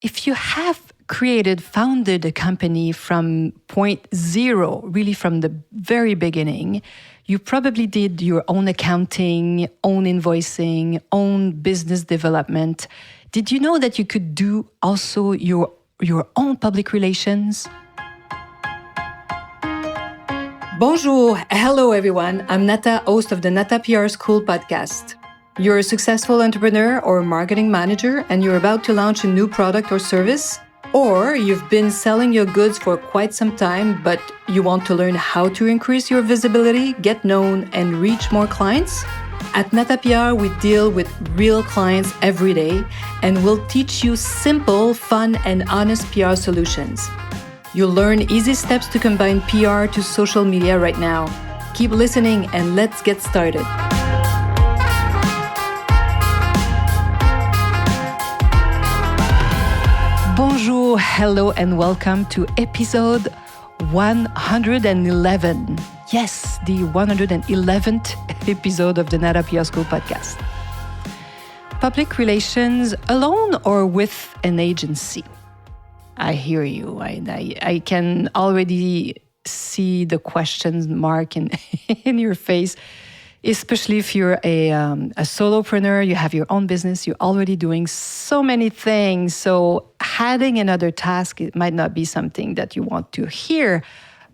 if you have founded a company from point zero, really from the very beginning, you probably did your own accounting, own invoicing, own business development. Did you know that you could do also your own public relations? Bonjour, hello everyone. I'm Nata, host of the Nata PR School podcast. You're a successful entrepreneur or marketing manager and you're about to launch a new product or service? Or you've been selling your goods for quite some time, but you want to learn how to increase your visibility, get known, and reach more clients? At Nata PR, we deal with real clients every day, and we'll teach you simple, fun, and honest PR solutions. You'll learn easy steps to combine PR to social media right now. Keep listening and let's get started. Bonjour, hello, and welcome to episode 111. Yes, the 111th episode of the Nata PR School podcast. Public relations alone or with an agency? I hear you. I can already see the question mark in your face, especially if you're a solopreneur, you have your own business, you're already doing so many things. So adding another task, it might not be something that you want to hear.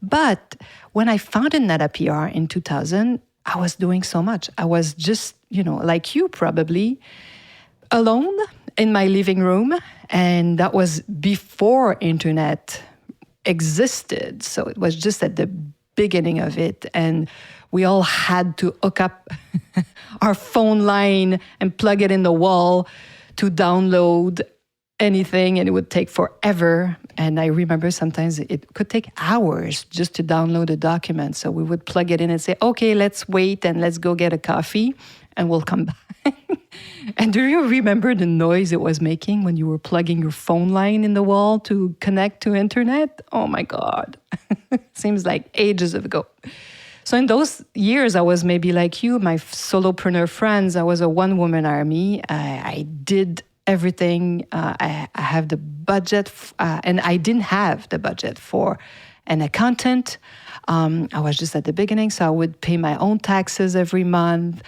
But when I founded Nata PR in 2000, I was doing so much. I was just, like you probably, alone in my living room, and that was before internet existed. So it was just at the beginning of it, and we all had to hook up our phone line and plug it in the wall to download anything, and it would take forever. And I remember sometimes it could take hours just to download a document. So we would plug it in and say, okay, let's wait and let's go get a coffee and we'll come back. And do you remember the noise it was making when you were plugging your phone line in the wall to connect to internet? Oh my God. Seems like ages ago. So in those years, I was maybe like you, my solopreneur friends. I was a one-woman army. I did everything. I have the budget, and I didn't have the budget for an accountant. I was just at the beginning, so I would pay my own taxes every month,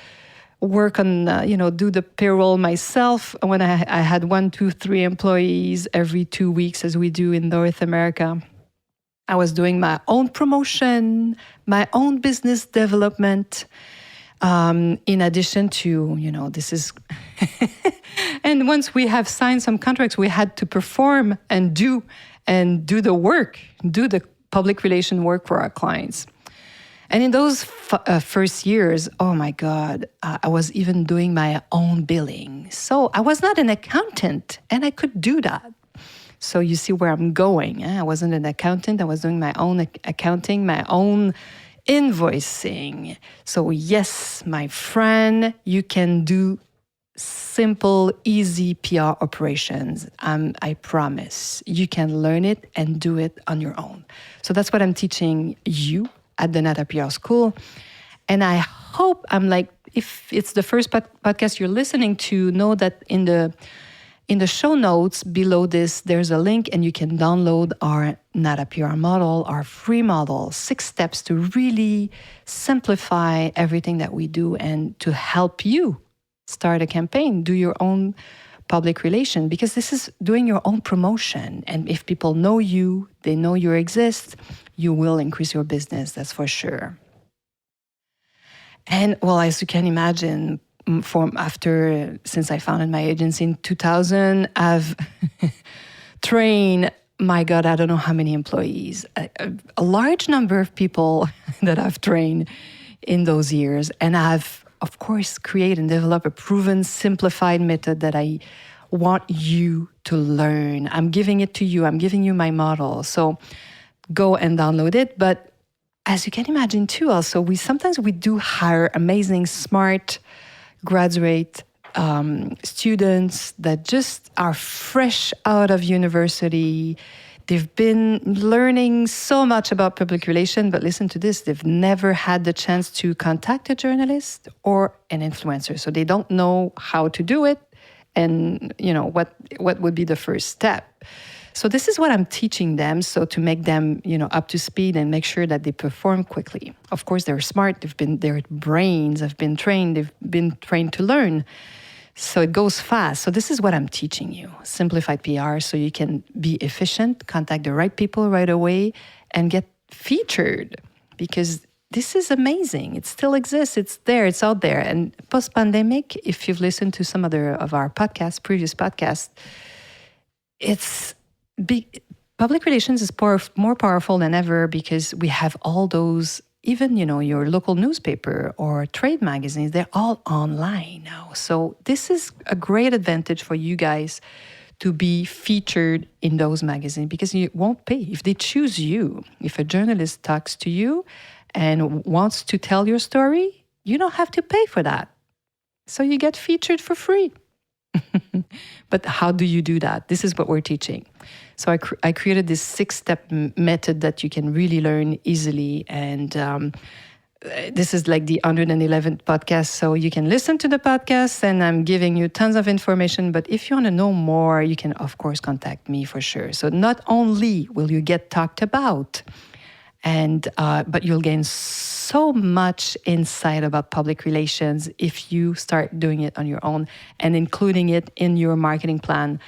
work on, do the payroll myself when I had 1, 2, 3 employees every 2 weeks, as we do in North America. I was doing my own promotion, my own business development, in addition to, this is... And once we have signed some contracts, we had to perform and do the work, do the public relation work for our clients. And in those first years, oh my God, I was even doing my own billing. So I was not an accountant, and I could do that. So you see where I'm going. I wasn't an accountant. I was doing my own accounting, my own invoicing. So yes, my friend, you can do simple, easy PR operations. I promise. You can learn it and do it on your own. So that's what I'm teaching you at the Nata PR School. And I hope if it's the first podcast you're listening to, know that in the show notes below this, there's a link and you can download our Nata PR model, our free model, 6 steps to really simplify everything that we do and to help you start a campaign, do your own public relation, because this is doing your own promotion. And if people know you, they know you exist, you will increase your business, that's for sure. And well, as you can imagine, since I founded my agency in 2000, I've trained, my God, I don't know how many employees, a large number of people that I've trained in those years. And I've, of course, created and developed a proven, simplified method that I want you to learn. I'm giving it to you. I'm giving you my model. So go and download it. But as you can imagine too, also, we sometimes do hire amazing, smart graduate students that just are fresh out of university. They've been learning so much about public relations, but listen to this, they've never had the chance to contact a journalist or an influencer. So they don't know how to do it, and what would be the first step. So this is what I'm teaching them, so to make them up to speed and make sure that they perform quickly. Of course, they're smart. Their brains have been trained. They've been trained to learn. So it goes fast. So this is what I'm teaching you, simplified PR, so you can be efficient, contact the right people right away, and get featured, because this is amazing. It still exists. It's there. It's out there. And post-pandemic, if you've listened to some other of our previous podcasts, public relations is more powerful than ever, because we have all those, even, your local newspaper or trade magazines, they're all online now. So this is a great advantage for you guys to be featured in those magazines, because you won't pay. If they choose you, if a journalist talks to you and wants to tell your story, you don't have to pay for that. So you get featured for free. But how do you do that? This is what we're teaching. So I created this 6-step method that you can really learn easily. And this is like the 111th podcast. So you can listen to the podcast, and I'm giving you tons of information. But if you want to know more, you can, of course, contact me for sure. So not only will you get talked about, but you'll gain so much insight about public relations if you start doing it on your own and including it in your marketing plan.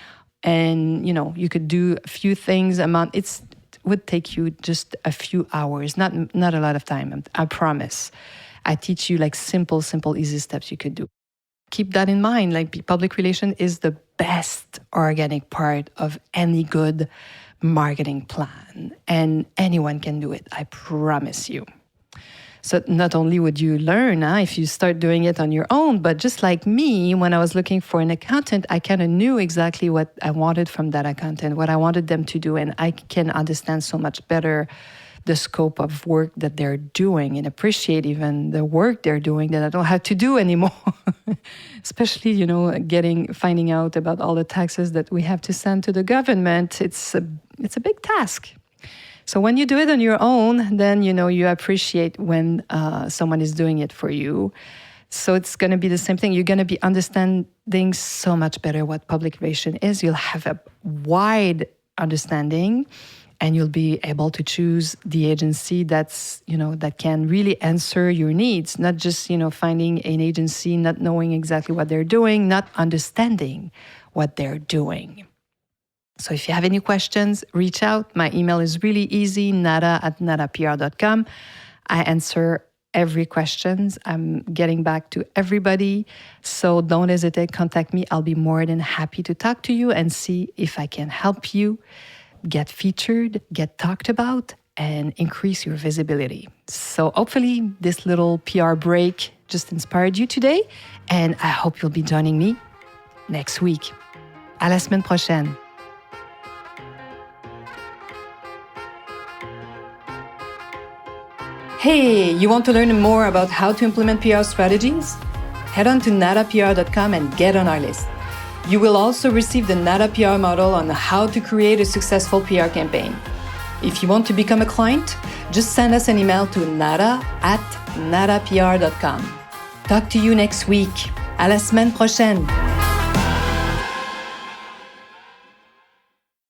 And, you could do a few things. It would take you just a few hours, not a lot of time, I promise. I teach you like simple, easy steps you could do. Keep that in mind. Like, public relation is the best organic part of any good marketing plan, and anyone can do it, I promise you. So not only would you learn if you start doing it on your own, but just like me, when I was looking for an accountant, I kind of knew exactly what I wanted from that accountant, what I wanted them to do, and I can understand so much better the scope of work that they're doing and appreciate even the work they're doing that I don't have to do anymore. Especially, finding out about all the taxes that we have to send to the government. It's a big task. So when you do it on your own, then, you appreciate when someone is doing it for you. So it's going to be the same thing. You're going to be understanding so much better what public relation is. You'll have a wide understanding, and you'll be able to choose the agency that's, that can really answer your needs, not just, finding an agency, not knowing exactly what they're doing, not understanding what they're doing. So if you have any questions, reach out. My email is really easy, nata@natapr.com. I answer every question. I'm getting back to everybody. So don't hesitate, contact me. I'll be more than happy to talk to you and see if I can help you get featured, get talked about, and increase your visibility. So hopefully this little PR break just inspired you today, and I hope you'll be joining me next week. À la semaine prochaine. Hey, you want to learn more about how to implement PR strategies? Head on to natapr.com and get on our list. You will also receive the Nata PR model on how to create a successful PR campaign. If you want to become a client, just send us an email to nata@natapr.com. Talk to you next week. À la semaine prochaine.